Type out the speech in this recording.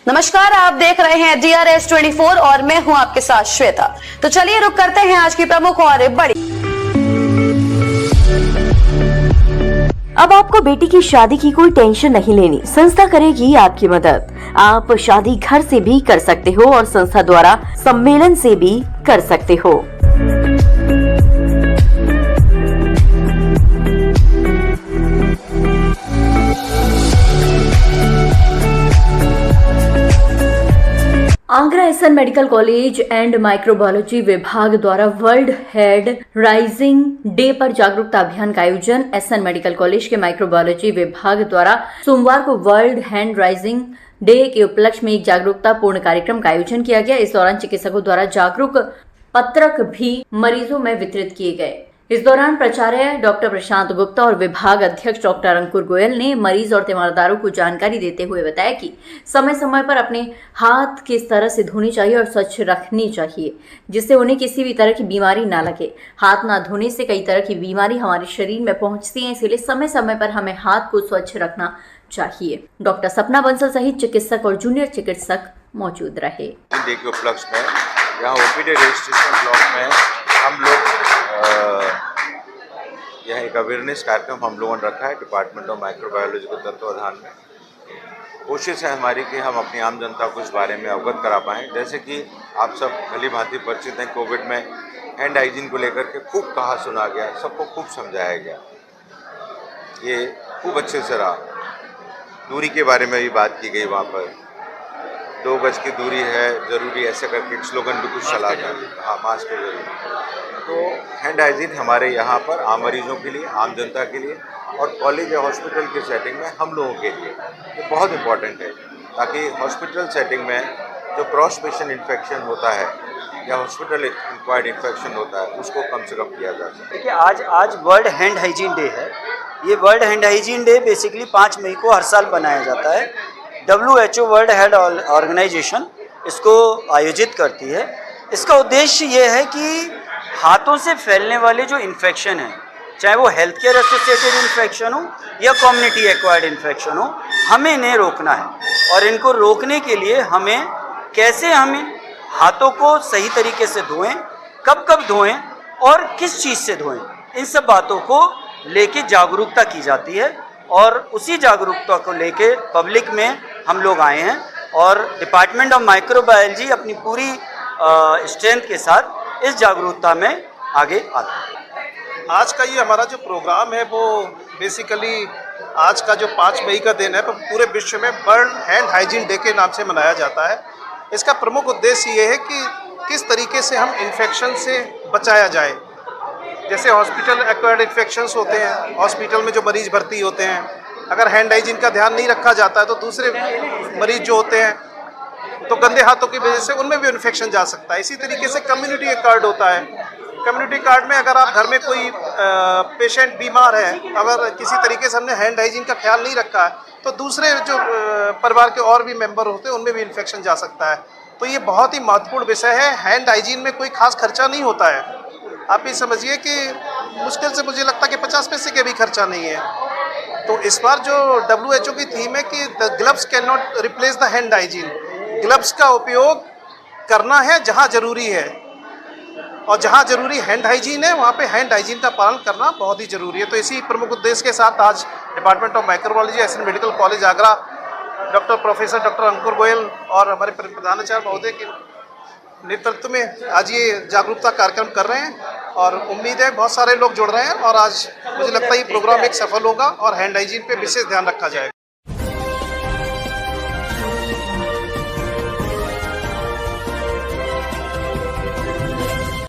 नमस्कार, आप देख रहे हैं DRS 24 और मैं हूं आपके साथ श्वेता। तो चलिए रुक करते हैं आज की प्रमुख और बड़ी। अब आपको बेटी की शादी की कोई टेंशन नहीं लेनी। संस्था करेगी आपकी मदद। आप शादी घर से भी कर सकते हो और संस्था द्वारा सम्मेलन से भी कर सकते हो। Agra SN medical college and microbiology विभाग द्वारा वर्ल्ड हैंड राइजिंग डे पर जागरूकता अभियान का आयोजन। एसएन मेडिकल कॉलेज के माइक्रोबायोलॉजी विभाग द्वारा सोमवार को वर्ल्ड हैंड राइजिंग डे के उपलक्ष्य में एक जागरूकता पूर्ण कार्यक्रम का आयोजन किया गया। इस दौरान चिकित्सकों द्वारा जागरूक पत्रक भी मरीजों में वितरित किए गए। इस दौरान प्राचार्य डॉक्टर प्रशांत गुप्ता और विभाग अध्यक्ष डॉक्टर अंकुर गोयल ने मरीज और तीमारदारों को जानकारी देते हुए बताया कि समय समय पर अपने हाथ किस तरह से धोने चाहिए और स्वच्छ रखनी चाहिए, जिससे उन्हें किसी भी तरह की बीमारी ना लगे। हाथ ना धोने से कई तरह की बीमारी हमारे शरीर में पहुंचती है, इसलिए समय समय पर हमें हाथ को स्वच्छ रखना चाहिए। डॉक्टर सपना बंसल सहित चिकित्सक और जूनियर चिकित्सक मौजूद रहे। डे के उपलक्ष्य में यहाँ ओपीडी रजिस्ट्रेशन ब्लॉक में हम लोग यह एक अवेयरनेस कार्यक्रम हम लोगों ने रखा है डिपार्टमेंट ऑफ माइक्रोबायोलॉजी के तत्वाधान में। कोशिश है हमारी कि हम अपनी आम जनता को इस बारे में अवगत करा पाएँ। जैसे कि आप सब भली भांति परिचित हैं, कोविड में हैंड हाइजीन को लेकर के खूब कहा सुना गया, सबको खूब समझाया गया, ये खूब अच्छे से रहा। दूरी के बारे में भी बात की गई, वहाँ पर 2 गज की दूरी है ज़रूरी, ऐसे करके एक स्लोगन भी कुछ चला था। हाँ, मास्क जरूरी। तो हैंड हाइजीन हमारे यहाँ पर आम मरीजों के लिए, आम जनता के लिए और कॉलेज या हॉस्पिटल की सेटिंग में हम लोगों के लिए ये बहुत इम्पॉर्टेंट है, ताकि हॉस्पिटल सेटिंग में जो क्रॉस पेशेंट इन्फेक्शन होता है या हॉस्पिटल एक्वायर्ड इन्फेक्शन होता है उसको कम से कम किया जा सके। देखिए, आज वर्ल्ड हैंड हाइजीन डे है। ये world hand hygiene day basically 5 मई को हर साल बनाया जाता है। WHO वर्ल्ड हेल्थ ऑर्गेनाइजेशन इसको आयोजित करती है। इसका उद्देश्य ये है कि हाथों से फैलने वाले जो इन्फेक्शन हैं, चाहे वो हेल्थ केयर एसोसिएटेड इन्फेक्शन हो या कम्युनिटी एक्वायर्ड इन्फेक्शन हो, हमें इन्हें रोकना है। और इनको रोकने के लिए हमें हाथों को सही तरीके से धोएं, कब कब धोएं और किस चीज़ से धोएं, इन सब बातों को लेके जागरूकता की जाती है। और उसी जागरूकता को लेके पब्लिक में हम लोग आए हैं और डिपार्टमेंट ऑफ माइक्रोबायोलॉजी अपनी पूरी स्ट्रेंथ के साथ इस जागरूकता में आगे आता है। आज का ये हमारा जो प्रोग्राम है वो बेसिकली आज का जो 5 मई का दिन है वो पूरे विश्व में वर्ल्ड हैंड हाइजीन डे के नाम से मनाया जाता है। इसका प्रमुख उद्देश्य ये है कि किस तरीके से हम इन्फेक्शन से बचाया जाए। जैसे हॉस्पिटल एक्वायर्ड इन्फेक्शंस होते हैं, हॉस्पिटल में जो मरीज भर्ती होते हैं, अगर हैंड हाइजीन का ध्यान नहीं रखा जाता है तो दूसरे मरीज जो होते हैं तो गंदे हाथों की वजह से उनमें भी इन्फेक्शन जा सकता है। इसी तरीके से कम्युनिटी कार्ड होता है। कम्युनिटी कार्ड में अगर आप घर में कोई पेशेंट बीमार है, अगर किसी तरीके से हमने हैंड हाइजीन का ख्याल नहीं रखा है तो दूसरे जो परिवार के और भी मेंबर होते हैं उनमें भी इन्फेक्शन जा सकता है। तो ये बहुत ही महत्वपूर्ण विषय है। हैंड हाइजीन में कोई खास खर्चा नहीं होता है। आप ये समझिए कि मुश्किल से मुझे लगता है कि 50 पैसे के भी खर्चा नहीं है। तो इस बार जो WHO की थीम है कि the gloves can not replace the hand hygiene. Gloves का उपयोग करना है जहाँ ज़रूरी है, और जहाँ ज़रूरी हैंड हाइजीन है वहाँ पे हैंड हाइजीन का पालन करना बहुत ही ज़रूरी है। तो इसी प्रमुख उद्देश्य के साथ आज department of microbiology SN medical college Agra professor doctor Ankur Goyal और हमारे प्रधानाचार्य महोदय के नेतृत्व में आज ये जागरूकता कार्यक्रम कर रहे हैं और उम्मीद है बहुत सारे लोग जुड़ रहे हैं और आज मुझे लगता है ये प्रोग्राम एक सफल होगा और हैंड हाइजीन पे विशेष ध्यान रखा जाएगा।